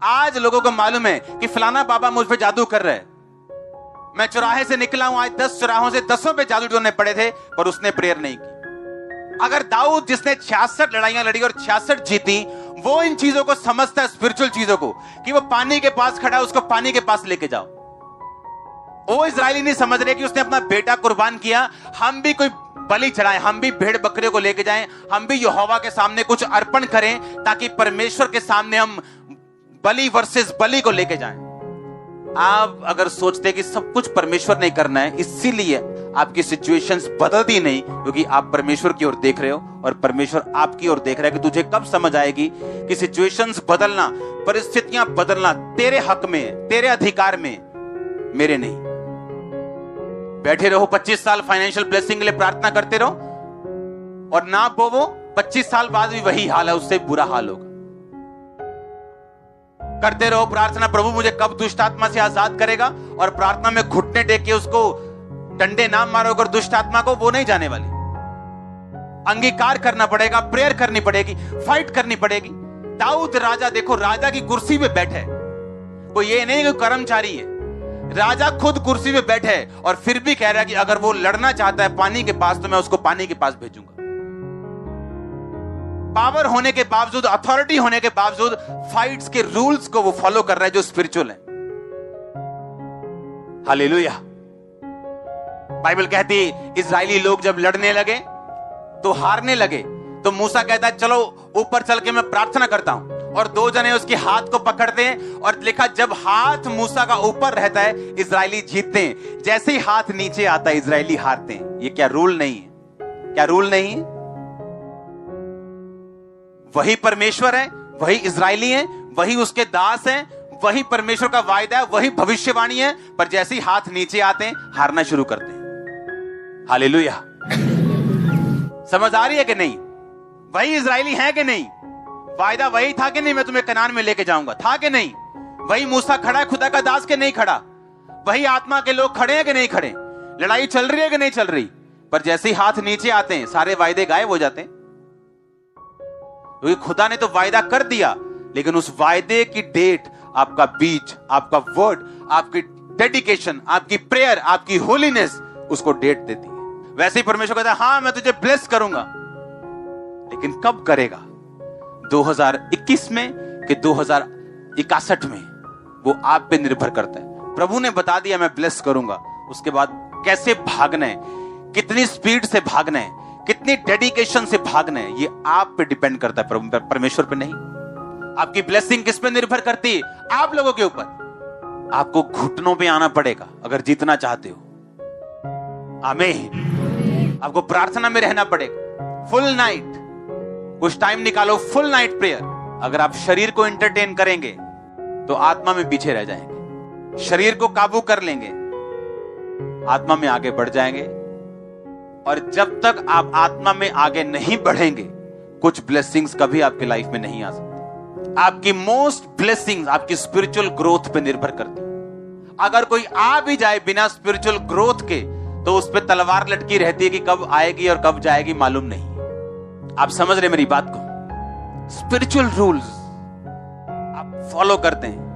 आज लोगों को मालूम है कि फलाना बाबा मुझ पे जादू कर रहा है। मैं चौराहे से निकला हूं, आज 10 चौराहों से 10 पे जादू टोने पड़े थे, पर उसने प्रेयर नहीं की। अगर दाऊद जिसने 66 लड़ाइयां लड़ी और 66 जीती, वो इन चीजों को समझता है, स्पिरिचुअल चीजों को, कि वो पानी के पास खड़ा है, उसको पानी के पास लेके जाओ। वो इजरायली नहीं समझ रहे कि उसने अपना बेटा कुर्बान किया, हम भी कोई बलि चढ़ाएं, हम भी भेड़ बकरे को लेके जाएं, हम भी यहोवा के सामने कुछ अर्पण करें, ताकि परमेश्वर के सामने हम बलि वर्सेस बलि को लेके जाएं। आप अगर सोचते कि सब कुछ परमेश्वर ने करना है, इसीलिए आपकी सिचुएशंस बदलती नहीं, क्योंकि आप परमेश्वर की ओर देख रहे हो और परमेश्वर आपकी ओर देख रहा है कि तुझे कब समझ आएगी कि सिचुएशंस बदलना, परिस्थितियां बदलना तेरे हक में है, तेरे अधिकार में, मेरे नहीं। बैठे रहो 25 साल फाइनेंशियल ब्लेसिंग के लिए प्रार्थना करते रहो और ना बोवो, 25 साल बाद भी वही हाल है, उससे बुरा हाल होगा। करते रहो प्रार्थना, प्रभु मुझे कब दुष्ट आत्मा से आजाद करेगा, और प्रार्थना में घुटने टेक के उसको डंडे ना मारो अगर दुष्ट आत्मा को, वो नहीं जाने वाली। अंगीकार करना पड़ेगा, प्रेयर करनी पड़ेगी, फाइट करनी पड़ेगी। दाऊद राजा, देखो राजा की कुर्सी पे बैठे, कोई ये नहीं कि कर्मचारी है, राजा खुद कुर्सी पे बैठे है और फिर भी कह रहा है कि अगर वो लड़ना चाहता है पानी के पास, तो मैं उसको पानी के पास भेजूंगा। पावर होने के बावजूद, अथॉरिटी होने के बावजूद, फाइट्स के रूल्स को वो फॉलो कर रहा है जो स्पिरिचुअल है। हालेलुया। बाइबल कहती है इजरायली लोग जब लड़ने लगे तो हारने लगे, तो मूसा कहता है चलो ऊपर चल के मैं प्रार्थना करता हूं, और 2 जने उसके हाथ को पकड़ते हैं, और लिखा जब हाथ मूसा का ऊपर रहता है इजरायली जीतते हैं, जैसे ही हाथ नीचे आता है इजरायली हारते हैं। ये क्या रूल नहीं है? क्या रूल नहीं है? वही परमेश्वर है, वही इजरायली है, वही उसके दास हैं, वही परमेश्वर का वायदा है, वही भविष्यवाणी है, पर जैसे ही हाथ नीचे आते हैं हारना शुरू करते हैं। हालेलुया। समझ आ रही है कि नहीं? वही इजरायली है कि नहीं? वायदा वही था कि नहीं, मैं तुम्हें कनान में लेके जाऊंगा, था कि नहीं? वही मूसा खड़ा है खुदा का दास के नहीं खड़ा? वही आत्मा के लोग खड़े हैं कि नहीं खड़े? लड़ाई चल रही है कि नहीं चल रही? पर जैसे ही हाथ नीचे आते हैं सारे वायदे गायब हो जाते हैं, क्योंकि खुदा ने तो वायदा कर दिया, लेकिन उस वायदे की डेट, आपका बीज, आपका वर्ड, आपकी डेडिकेशन, आपकी प्रेयर, आपकी होलीनेस उसको डेट देती है। वैसे ही परमेश्वर कहता है हाँ मैं तुझे ब्लेस करूंगा, लेकिन कब करेगा? 2021 में कि 2061 में? वो आप पे निर्भर करता है। प्रभु ने बता दिया मैं ब्लेस करूंगा, उसके बाद कैसे भागना है, कितनी स्पीड से भागना है, कितनी डेडिकेशन से भागना है, ये आप पे डिपेंड करता है, प्रभु परमेश्वर पे नहीं। आपकी ब्लेसिंग किस पे निर्भर करती है? आप लोगों के ऊपर। आपको घुटनों पे आना पड़ेगा अगर जीतना चाहते हो। आमीन। आपको प्रार्थना में रहना पड़ेगा, फुल नाइट, कुछ टाइम निकालो, फुल नाइट प्रेयर। अगर आप शरीर को एंटरटेन करेंगे तो आत्मा में पीछे रह जाएंगे, शरीर को काबू कर लेंगे, आत्मा में आगे बढ़ जाएंगे, और जब तक आप आत्मा में आगे नहीं बढ़ेंगे कुछ ब्लेसिंग्स कभी आपके लाइफ में नहीं आ सकती। आपकी मोस्ट ब्लेसिंग्स आपकी स्पिरिचुअल ग्रोथ पे निर्भर करती है। अगर कोई आ भी जाए बिना स्पिरिचुअल ग्रोथ के, तो उस पे तलवार लटकी रहती है कि कब आएगी और कब जाएगी मालूम नहीं। आप समझ रहे मेरी बात को? स्पिरिचुअल रूल्स आप फॉलो करते हैं,